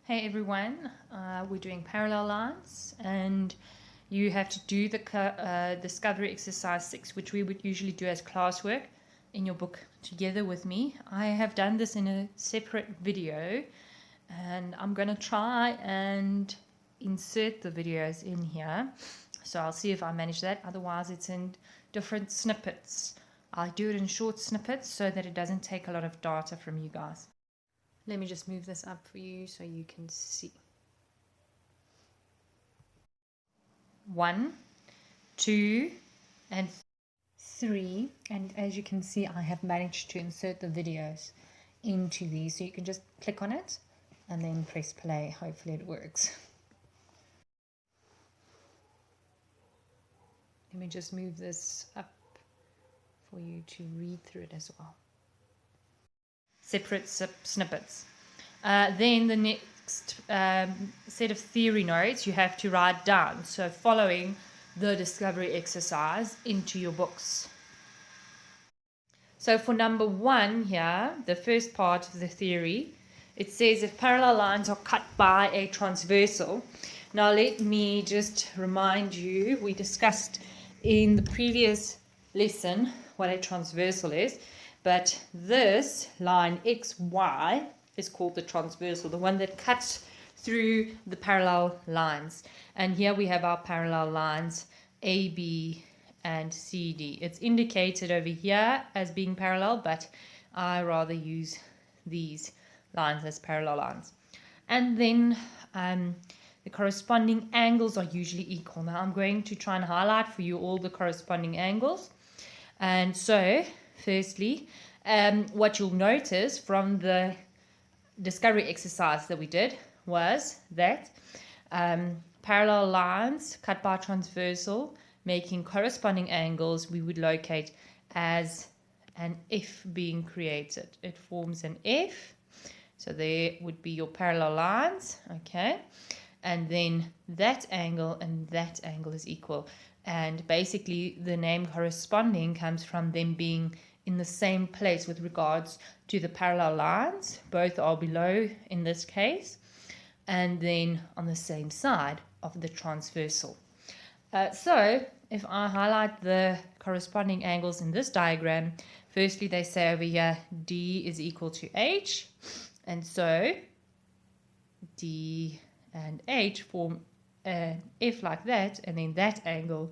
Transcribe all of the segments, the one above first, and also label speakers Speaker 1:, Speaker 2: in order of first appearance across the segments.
Speaker 1: Hey everyone, we're doing parallel lines and you have to do the discovery exercise 6, which we would usually do as classwork in your book together with me. I have done this in a separate video and I'm going to try and insert the videos in here. So I'll see if I manage that. Otherwise it's in different snippets. I do it in short snippets so that it doesn't take a lot of data from you guys. Let me just move this up for you so you can see. 1, 2, and 3. And as you can see, I have managed to insert the videos into these. So you can just click on it and then press play. Hopefully it works. Let me just move this up for you to read through it as well. Separate snippets. Then the next set of theory notes you have to write down. So following the discovery exercise into your books. So for number 1 here, the first part of the theory, it says if parallel lines are cut by a transversal. Now let me just remind you, we discussed in the previous lesson what a transversal is. But this line XY is called the transversal, the one that cuts through the parallel lines. And here we have our parallel lines AB and CD. It's indicated over here as being parallel, but I rather use these lines as parallel lines. And then the corresponding angles are usually equal. Now I'm going to try and highlight for you all the corresponding angles. And so firstly, what you'll notice from the discovery exercise that we did was that parallel lines cut by transversal making corresponding angles we would locate as an F being created. It forms an F. So there would be your parallel lines, okay? And then that angle and that angle is equal. And basically the name corresponding comes from them being in the same place with regards to the parallel lines. Both are below in this case. And then on the same side of the transversal. So if I highlight the corresponding angles in this diagram, firstly they say over here D is equal to H. And so D and H form an F like that, and then that angle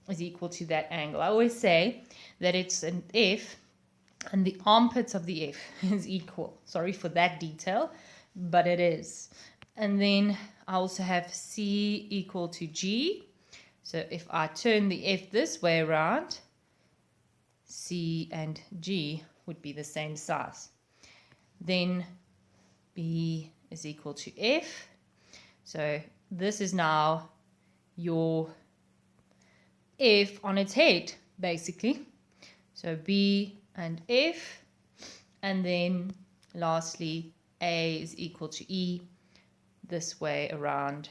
Speaker 1: is equal to that angle. I always say that it's an F and the armpits of the F is equal. Sorry for that detail, but it is. And then I also have C equal to G. So if I turn the F this way around, C and G would be the same size. Then B is equal to F. So this is now your F on its head, basically. So B and F. And then lastly, A is equal to E. This way around,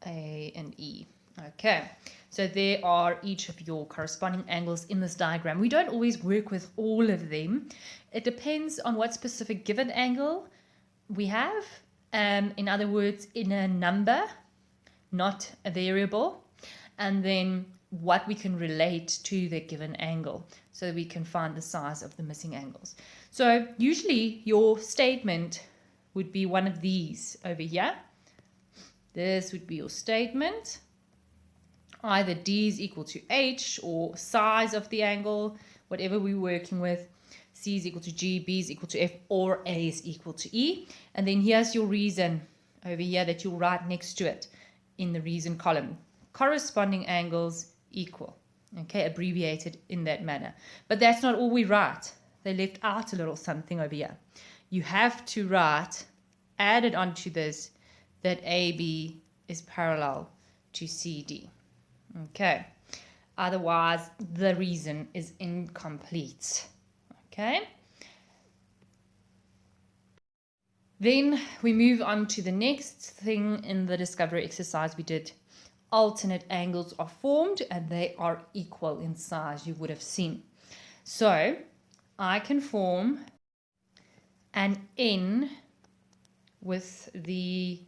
Speaker 1: A and E. Okay, so there are each of your corresponding angles in this diagram. We don't always work with all of them. It depends on what specific given angle we have. In other words, in a number, not a variable, and then what we can relate to the given angle so that we can find the size of the missing angles. So usually your statement would be one of these over here. This would be your statement. Either D is equal to H or size of the angle, whatever we're working with. C is equal to G, B is equal to F, or A is equal to E. And then here's your reason over here that you'll write next to it in the reason column. Corresponding angles equal. Okay, abbreviated in that manner. But that's not all we write. They left out a little something over here. You have to write, added onto this, that AB is parallel to CD. Okay, otherwise the reason is incomplete. Okay, then we move on to the next thing in the discovery exercise we did. Alternate angles are formed and they are equal in size, you would have seen. So I can form an N with the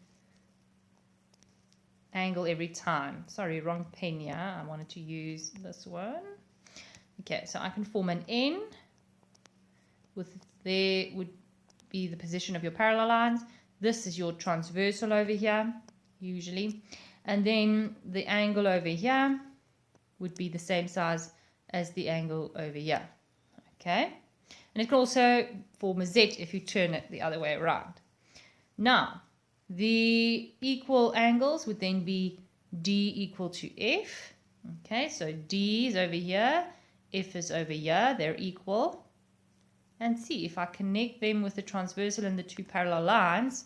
Speaker 1: angle every time. Sorry, wrong pen here. I wanted to use this one. Okay, so I can form an N with there would be the position of your parallel lines. This is your transversal over here, usually. And then the angle over here would be the same size as the angle over here. Okay? And it can also form a Z if you turn it the other way around. Now, the equal angles would then be D equal to F. Okay, so D is over here, F is over here, they're equal. And see, if I connect them with the transversal and the two parallel lines,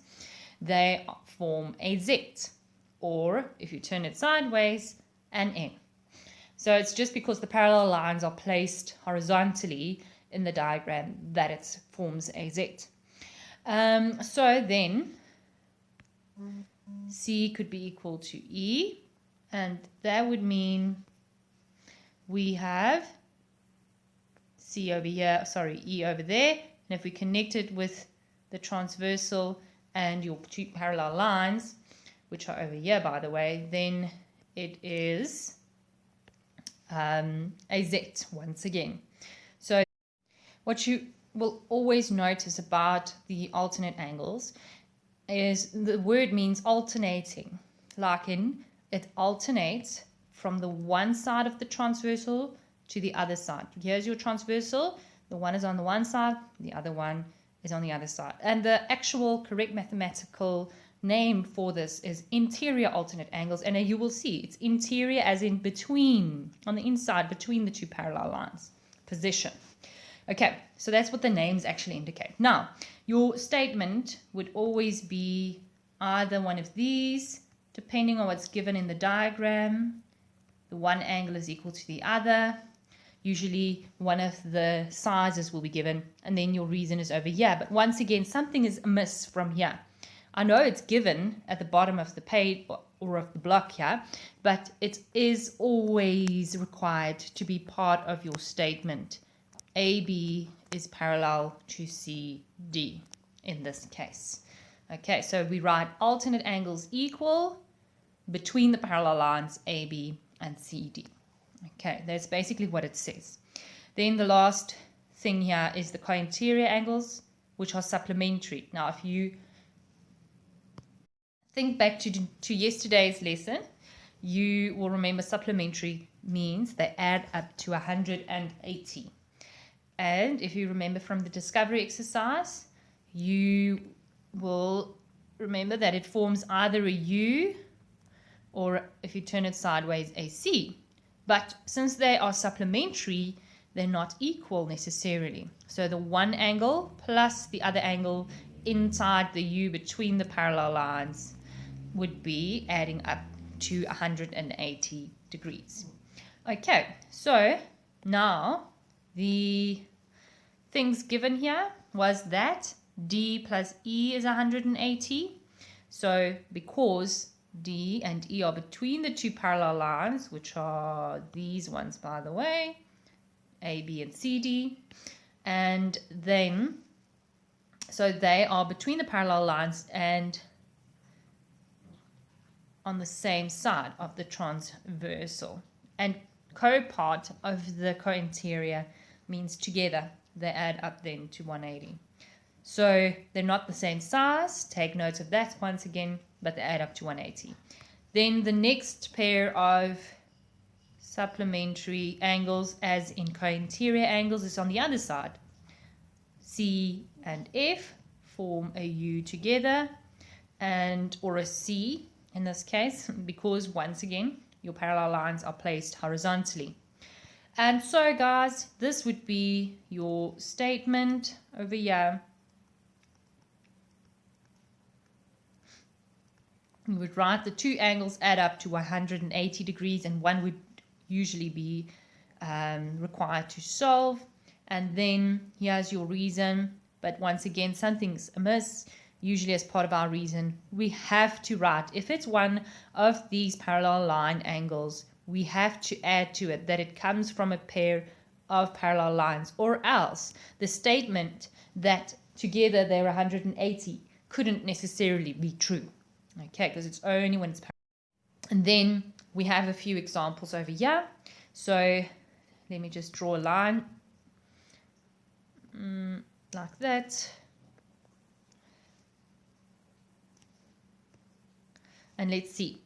Speaker 1: they form a Z. Or, if you turn it sideways, an N. So it's just because the parallel lines are placed horizontally in the diagram that it forms a Z. So then, C could be equal to E, and that would mean we have C over here, sorry, E over there, and if we connect it with the transversal and your two parallel lines, which are over here, by the way, then it is a Z once again. So what you will always notice about the alternate angles is the word means alternating, like in it alternates from the one side of the transversal to the other side. Here's your transversal, the one is on the one side, the other one is on the other side. And the actual correct mathematical name for this is interior alternate angles, and you will see it's interior as in between, on the inside, between the two parallel lines, position. Okay, so that's what the names actually indicate. Now, your statement would always be either one of these, depending on what's given in the diagram. The one angle is equal to the other. Usually one of the sizes will be given, and then your reason is over here. But once again, something is amiss from here. I know it's given at the bottom of the page or of the block here, but it is always required to be part of your statement. AB is parallel to CD in this case. Okay, so we write alternate angles equal between the parallel lines AB and CD. Okay, that's basically what it says. Then the last thing here is the co-interior angles, which are supplementary. Now, if you think back to yesterday's lesson, you will remember supplementary means they add up to 180. And if you remember from the discovery exercise, you will remember that it forms either a U or, if you turn it sideways, a C. But since they are supplementary, they're not equal necessarily. So the one angle plus the other angle inside the U between the parallel lines would be adding up to 180 degrees. Okay, so now the things given here was that D plus E is 180. So because D and E are between the two parallel lines, which are these ones, by the way, A, B, and C, D, and then, so they are between the parallel lines and on the same side of the transversal. And co-part of the co-interior means together. They add up then to 180. So they're not the same size. Take note of that once again, but they add up to 180. Then the next pair of supplementary angles, as in co-interior angles, is on the other side. C and F form a U together, and or a C in this case, because once again your parallel lines are placed horizontally. And so guys, this would be your statement over here. We would write the two angles add up to 180 degrees, and one would usually be required to solve. And then here's your reason. But once again, something's amiss. Usually as part of our reason, we have to write, if it's one of these parallel line angles, we have to add to it that it comes from a pair of parallel lines, or else the statement that together they're 180 couldn't necessarily be true, okay, because it's only when it's parallel. And then we have a few examples over here. So let me just draw a line like that. And let's see.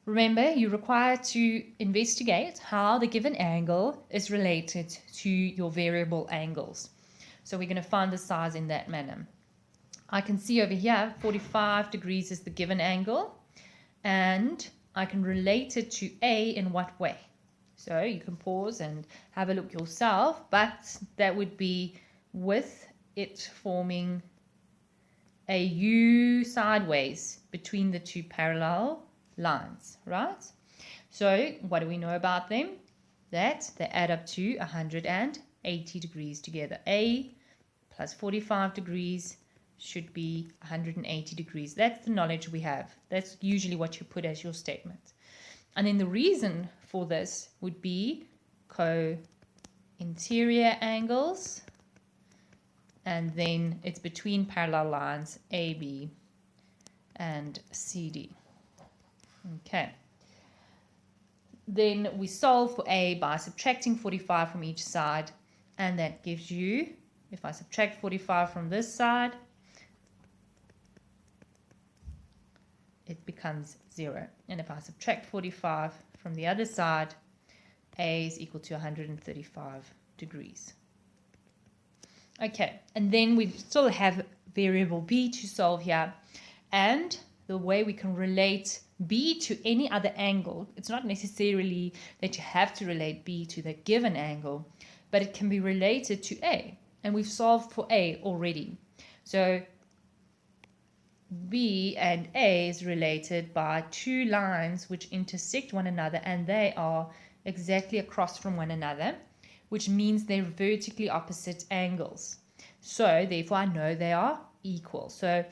Speaker 1: Remember, you're required to investigate how the given angle is related to your variable angles. So we're going to find the size in that manner. I can see over here 45 degrees is the given angle, and I can relate it to A in what way? So you can pause and have a look yourself, but that would be with it forming a U sideways between the two parallel lines, right? So what do we know about them? That they add up to 180 degrees together. A plus 45 degrees should be 180 degrees. That's the knowledge we have. That's usually what you put as your statement. And then the reason for this would be co-interior angles, and then it's between parallel lines AB and CD. Okay. Then we solve for A by subtracting 45 from each side, and that gives you, if I subtract 45 from this side, it becomes 0. And if I subtract 45 from the other side, A is equal to 135 degrees. Okay, and then we still have variable B to solve here, and the way we can relate B to any other angle, it's not necessarily that you have to relate B to the given angle, but it can be related to A, and we've solved for A already. So B and A is related by two lines which intersect one another, and they are exactly across from one another, which means they're vertically opposite angles. So therefore I know they are equal. So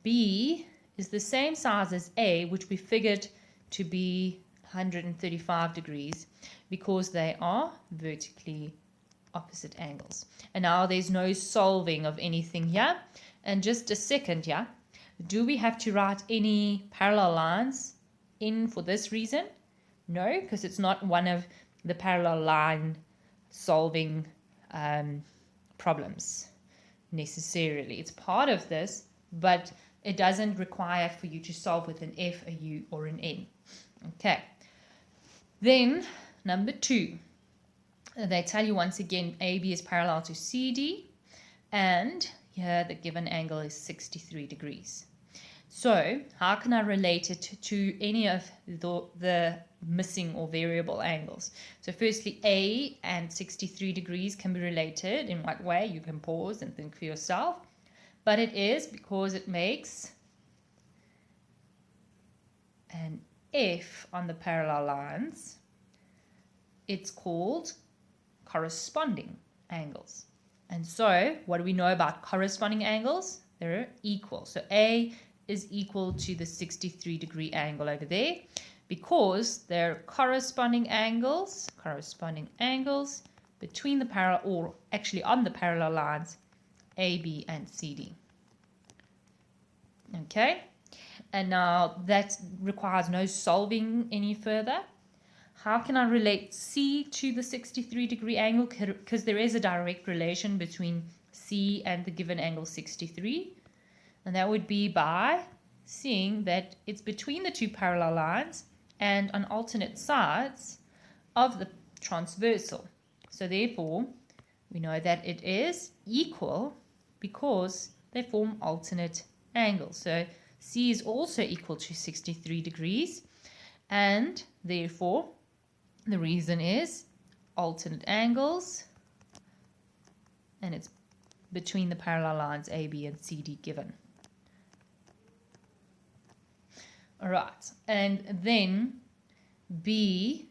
Speaker 1: B is the same size as A, which we figured to be 135 degrees, because they are vertically opposite angles. And now there's no solving of anything here. And just a second here, do we have to write any parallel lines in for this reason? No, because it's not one of the parallel line solving problems necessarily. It's part of this, but it doesn't require for you to solve with an F, a U, or an N. Okay. Then, number 2. They tell you once again AB is parallel to CD, and here the given angle is 63 degrees. So, how can I relate it to any of the missing or variable angles? So, firstly, A and 63 degrees can be related. In what way? You can pause and think for yourself. But it is because it makes an F on the parallel lines. It's called corresponding angles. And so, what do we know about corresponding angles? They're equal. So, A is equal to the 63 degree angle over there, because they're corresponding angles between the parallel, or actually on the parallel lines AB and CD. Okay, and now that requires no solving any further. How can I relate C to the 63 degree angle? Because there is a direct relation between C and the given angle 63. And that would be by seeing that it's between the two parallel lines and on alternate sides of the transversal. So therefore, we know that it is equal because they form alternate angles. So C is also equal to 63 degrees, and therefore the reason is alternate angles, and it's between the parallel lines AB and CD given. All right, and then B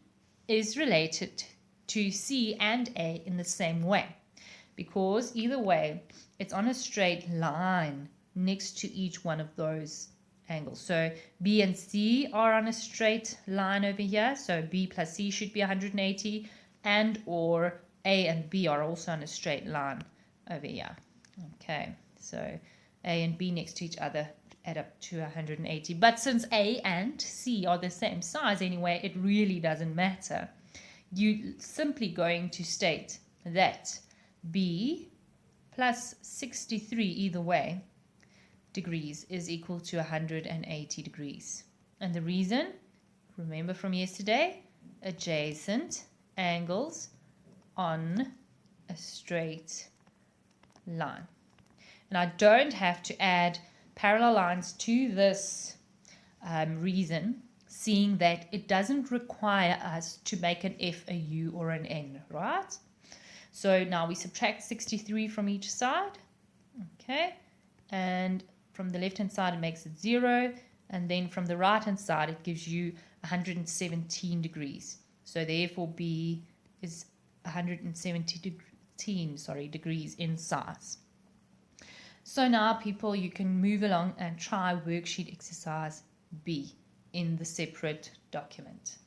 Speaker 1: is related to C and A in the same way, because either way it's on a straight line next to each one of those angles. So B and C are on a straight line over here, so B plus C should be 180, and or A and B are also on a straight line over here. Okay, so A and B next to each other add up to 180. But since A and C are the same size anyway, it really doesn't matter. You're simply going to state that B plus 63 either way degrees is equal to 180 degrees. And the reason, remember from yesterday, adjacent angles on a straight line. And I don't have to add parallel lines to this reason, seeing that it doesn't require us to make an F, a U, or an N, right? So now we subtract 63 from each side, okay? And from the left-hand side, it makes it 0. And then from the right-hand side, it gives you 117 degrees. So therefore, B is 117 degrees in size. So now, people, you can move along and try worksheet exercise B in the separate document.